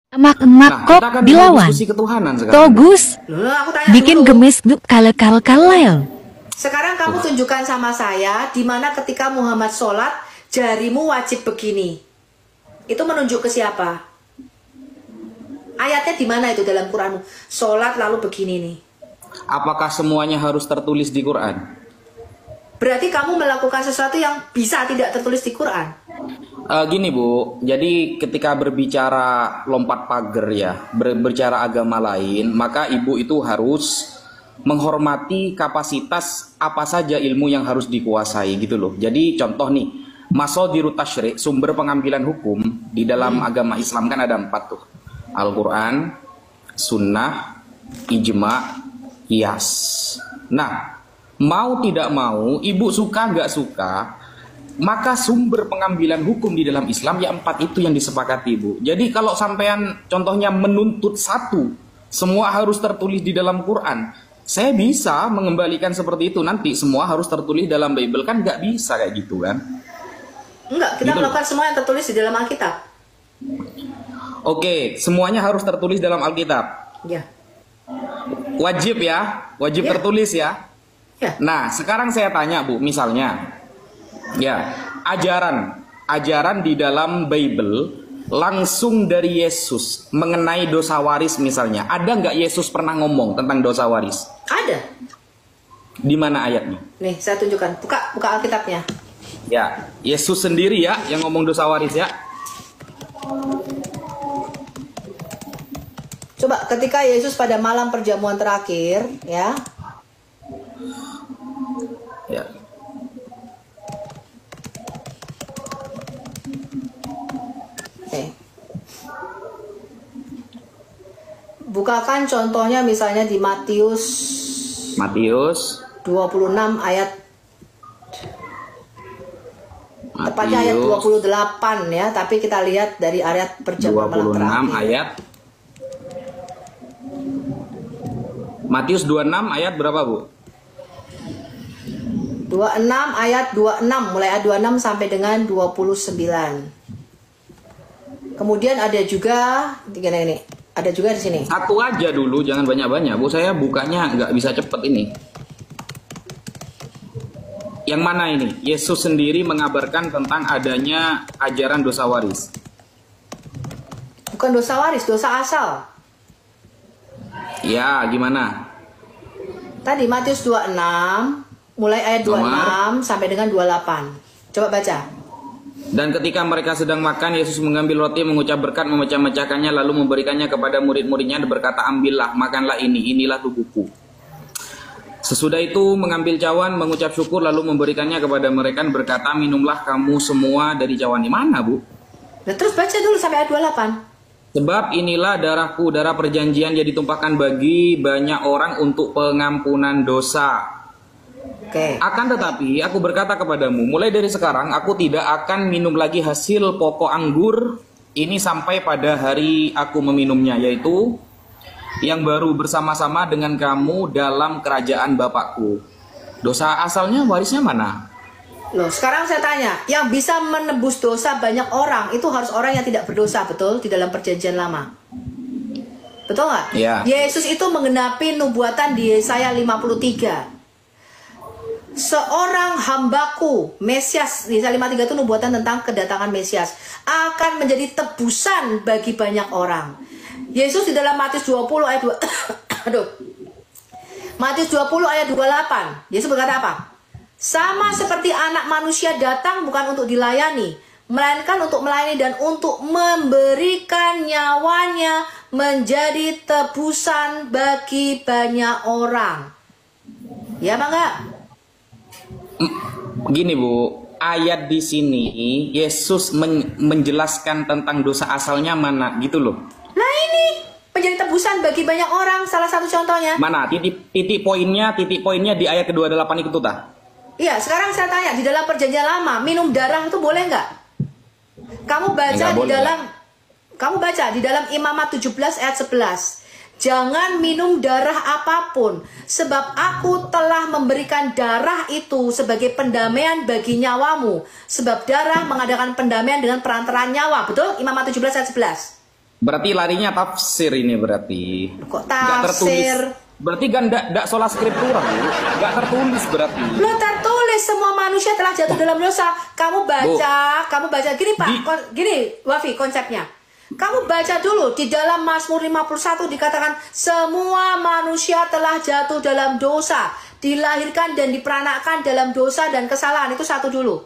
Emak-emak Nah, kok kita kan mau dilawan. diskusi ketuhanan sekarang. Togus Aku tanya bikin dulu. gemes duk kalel. Sekarang kamu tunjukkan sama saya di mana ketika Muhammad sholat jarimu wajib begini. Itu menunjuk ke siapa? Ayatnya di mana itu dalam Quranmu? Sholat lalu begini nih. Apakah semuanya harus tertulis di Quran? Berarti kamu melakukan sesuatu yang bisa tidak tertulis di Quran. Gini Bu, jadi ketika berbicara lompat pagar ya, berbicara agama lain, maka ibu itu harus menghormati kapasitas apa saja ilmu yang harus dikuasai gitu loh. Jadi contoh nih, masadirut tasyri', sumber pengambilan hukum di dalam agama Islam kan ada 4 tuh. Al-Quran, Sunnah, Ijma, Qiyas. Nah, mau tidak mau, ibu suka nggak suka, maka sumber pengambilan hukum di dalam Islam ya 4 itu yang disepakati Bu. Jadi kalau sampean contohnya menuntut satu, semua harus tertulis di dalam Quran, saya bisa mengembalikan seperti itu. Nanti semua harus tertulis dalam Bible, kan nggak bisa kayak gitu kan. Enggak, kita Gitu. melakukan semua yang tertulis di dalam Alkitab. Oke, semuanya harus tertulis dalam Alkitab. Ya. Wajib ya, wajib Ya. tertulis ya. Ya. Nah, sekarang saya tanya Bu, misalnya, ya, ajaran di dalam Bible langsung dari Yesus mengenai dosa waris misalnya. Ada nggak Yesus pernah ngomong tentang dosa waris? Ada. Di mana ayatnya? Nih, saya tunjukkan. Buka Alkitabnya. Ya, Yesus sendiri ya yang ngomong dosa waris ya. Coba ketika Yesus pada malam perjamuan terakhir, ya. Ya. Oke. Bukakan contohnya misalnya di Matius Matius 26 ayat tepatnya ayat 28 ya, tapi kita lihat dari ayat perjamuan malam 26 terakhir. ayat. Matius 26 ayat berapa Bu? 26 ayat 26, mulai ayat 26 sampai dengan 29. Kemudian ada juga ini. Ada juga di sini. Satu aja dulu, jangan banyak-banyak Bu. Saya bukanya nggak bisa cepet ini. Yang mana ini? Yesus sendiri mengabarkan tentang adanya ajaran dosa waris. Bukan dosa waris, dosa asal. Ya, gimana? Tadi Matius 26 mulai ayat 26 sampai dengan 28. Coba baca. Dan ketika mereka sedang makan, Yesus mengambil roti, mengucap berkat, memecah-mecahkannya, lalu memberikannya kepada murid-muridnya dan berkata, ambillah, makanlah ini, inilah tubuhku. Sesudah itu mengambil cawan, mengucap syukur, lalu memberikannya kepada mereka dan berkata, minumlah kamu semua dari cawan ini. Mana Bu? Nah, terus baca dulu sampai ayat 28. Sebab inilah darahku, darah perjanjian yang ditumpahkan bagi banyak orang untuk pengampunan dosa. Oke. Akan tetapi aku berkata kepadamu, mulai dari sekarang aku tidak akan minum lagi hasil pokok anggur ini sampai pada hari aku meminumnya, yaitu yang baru bersama-sama dengan kamu dalam kerajaan Bapakku. Dosa asalnya warisnya mana? Loh, sekarang saya tanya, yang bisa menebus dosa banyak orang itu harus orang yang tidak berdosa, betul? Di dalam perjanjian lama. Betul nggak? Ya. Yesus itu menggenapi nubuatan di Yesaya 53. Seorang hambaku, Mesias, di Yesaya 53 itu nubuatan tentang kedatangan Mesias, akan menjadi tebusan bagi banyak orang. Yesus di dalam Matius 20 ayat 2 aduh. Matius 20 ayat 28. Yesus berkata apa? Sama seperti anak manusia datang bukan untuk dilayani, melainkan untuk melayani dan untuk memberikan nyawanya menjadi tebusan bagi banyak orang. Ya, Bangga? Gini Bu, ayat di sini Yesus menjelaskan tentang dosa asalnya mana gitu loh. Nah ini menjadi tebusan bagi banyak orang, salah satu contohnya. Mana titik poinnya di ayat ke-28 itu tah? Iya, sekarang saya tanya, di dalam perjanjian lama minum darah itu boleh nggak? Kamu baca Nggak di boleh. kamu baca di dalam Imamat 17 ayat 11. Jangan minum darah apapun, sebab aku telah memberikan darah itu sebagai pendamaian bagi nyawamu. Sebab darah mengadakan pendamaian dengan perantaraan nyawa. Betul? Imamat 17 ayat 11. Berarti larinya tafsir ini berarti. Kok Nggak tertulis. tafsir? Berarti kan nggak sholat skriptura, Bu. Nggak tertulis berarti. Lo tertulis semua manusia telah jatuh dalam dosa. Kamu baca gini Pak, gini Wafi konsepnya. Kamu baca dulu di dalam Mazmur 51 dikatakan semua manusia telah jatuh dalam dosa, dilahirkan dan diperanakkan dalam dosa dan kesalahan. Itu satu dulu.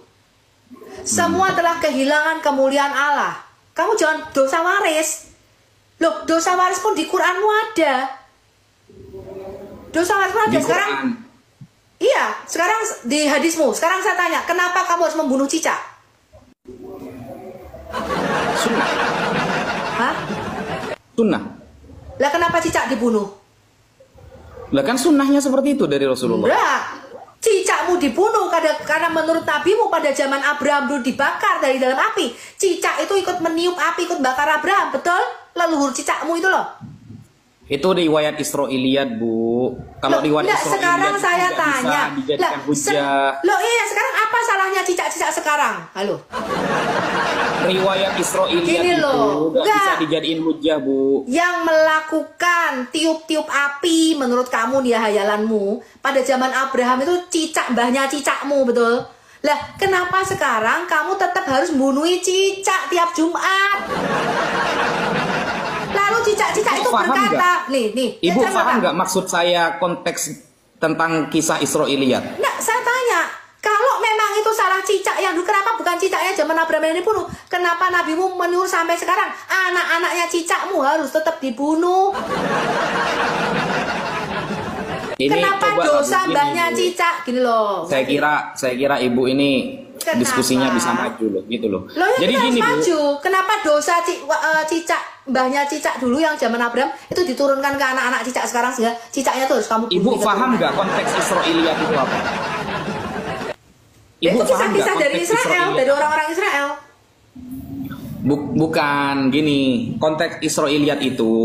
Semua telah kehilangan kemuliaan Allah. Kamu jangan dosa waris. Loh, dosa waris pun di Quranmu ada. Dosa waris pun ada sekarang. Iya, sekarang di hadismu. Sekarang saya tanya, kenapa kamu harus membunuh cicak? Sunnah. Hah? Sunnah. Lah kenapa cicak dibunuh? Lah kan sunnahnya seperti itu dari Rasulullah. Enggak. Cicakmu dibunuh karena menurut nabimu pada zaman Abraham dulu dibakar dari dalam api. Cicak itu ikut meniup api, ikut bakar Abraham, betul? Leluhur cicakmu itu loh. Itu riwayat Israiliyat, Bu. Kalau riwayat Israiliyat sekarang saya tanya. bisa dijadikan hujah. Loh iya, sekarang apa salahnya cicak-cicak sekarang? Halo. Riwayat Israiliyat Gini itu loh, nggak bisa enggak. dijadiin hujah, Bu. Yang melakukan tiup-tiup api menurut kamu nih hayalanmu pada zaman Abraham itu cicak mbahnya cicakmu, betul? Lah kenapa sekarang kamu tetap harus bunuhi cicak tiap Jumat? Lalu cicak-cicak itu Paham berkata, nih, Ibu ya, paham nggak maksud saya konteks tentang kisah Israiliyat? Nah, saya tanya, kalau memang itu salah cicak yang dulu, kenapa bukan cicaknya zaman Abraham yang dibunuh? Kenapa nabimu menyuruh sampai sekarang anak-anaknya cicakmu harus tetap dibunuh? Ini Kenapa coba dosa begini, mbahnya Bu. cicak? Gini loh. Saya kira ibu ini Kenapa? diskusinya bisa maju loh, gitu loh. Loh ya Jadi kita gini, harus Bu. maju. Kenapa dosa cicak mbahnya cicak dulu yang zaman Abraham itu diturunkan ke anak-anak cicak sekarang sehingga cicaknya tuh harus kamu bunuh? Ibu di paham keturunan? nggak konteks Israiliyat itu apa? Itu paham nggak kisah-kisah dari konteks Israel, Israiliyat? dari orang-orang Israel. Bukan gini, konteks Israiliyat itu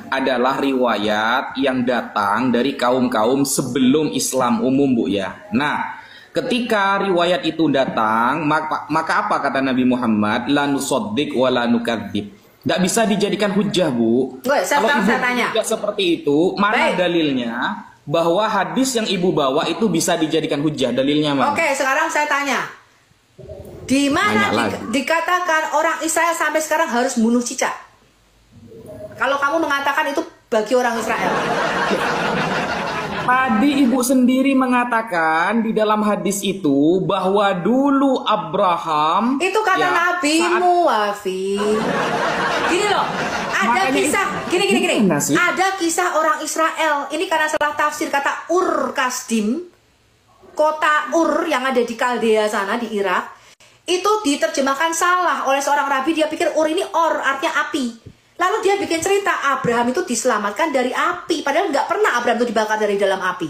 adalah riwayat yang datang dari kaum-kaum sebelum Islam umum, Bu ya. Nah, ketika riwayat itu datang, maka apa kata Nabi Muhammad? La nusaddiq wa la nukadzib. Nggak bisa dijadikan hujah, Bu. Woy, Kalau ibu saya tanya. tidak seperti itu, mana Baik. dalilnya bahwa hadis yang ibu bawa itu bisa dijadikan hujah? Dalilnya mana? Oke, sekarang saya tanya. Di mana Nanya lagi. dikatakan orang Israel sampai sekarang harus bunuh cicak? Kalau kamu mengatakan itu bagi orang Israel. Tadi ibu sendiri mengatakan di dalam hadis itu bahwa dulu Abraham Itu kata ya, nabimu, Wafi. Gini loh, ada Makanya kisah, gini. gimana sih? Ada kisah orang Israel. Ini karena salah tafsir kata Ur Kasdim, kota Ur yang ada di Kaldea sana di Irak. Itu diterjemahkan salah oleh seorang rabi. Dia pikir Ur ini Or, artinya api. Lalu dia bikin cerita Abraham itu diselamatkan dari api, padahal nggak pernah Abraham itu dibakar dari dalam api.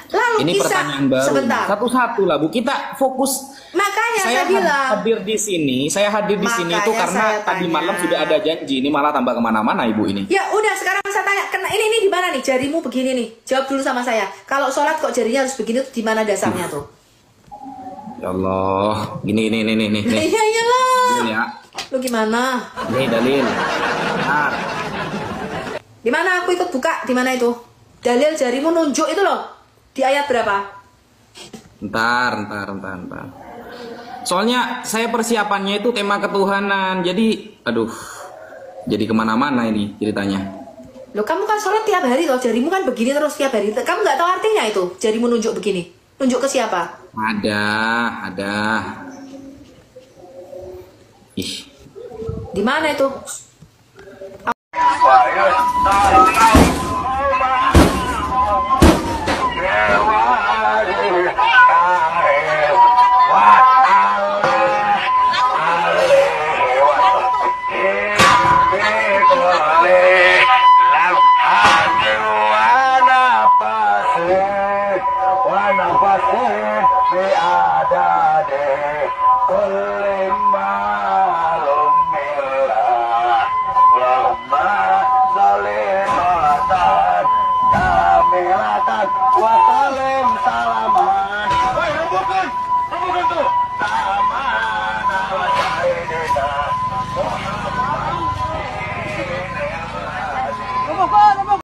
Lalu Ini kisah, pertanyaan baru. sebentar. Satu-satu lah, Bu. Kita fokus. Makanya saya bilang. hadir di sini. Saya hadir di sini itu Makanya karena saya tadi tanya. malam sudah ada janji. Ini malah tambah kemana-mana, Ibu ini. Ya udah, sekarang saya tanya, ini di mana nih jarimu begini nih? Jawab dulu sama saya. Kalau sholat kok jarinya harus begini, di mana dasarnya tuh? Ya Allah, gini. Iya iyalah. Dalil ya. Lu gimana? Nih dalil. Nah, Di mana aku ikut buka? Di mana itu? Dalil jarimu nunjuk itu loh. Di ayat berapa? Ntar. Soalnya saya persiapannya itu tema ketuhanan. Jadi, jadi kemana-mana ini ceritanya. Loh kamu kan sholat tiap hari loh. Jarimu kan begini terus tiap hari. Kamu nggak tahu artinya itu? Jarimu nunjuk begini. Nunjuk ke siapa? Ada. Ih, Di mana itu? Wa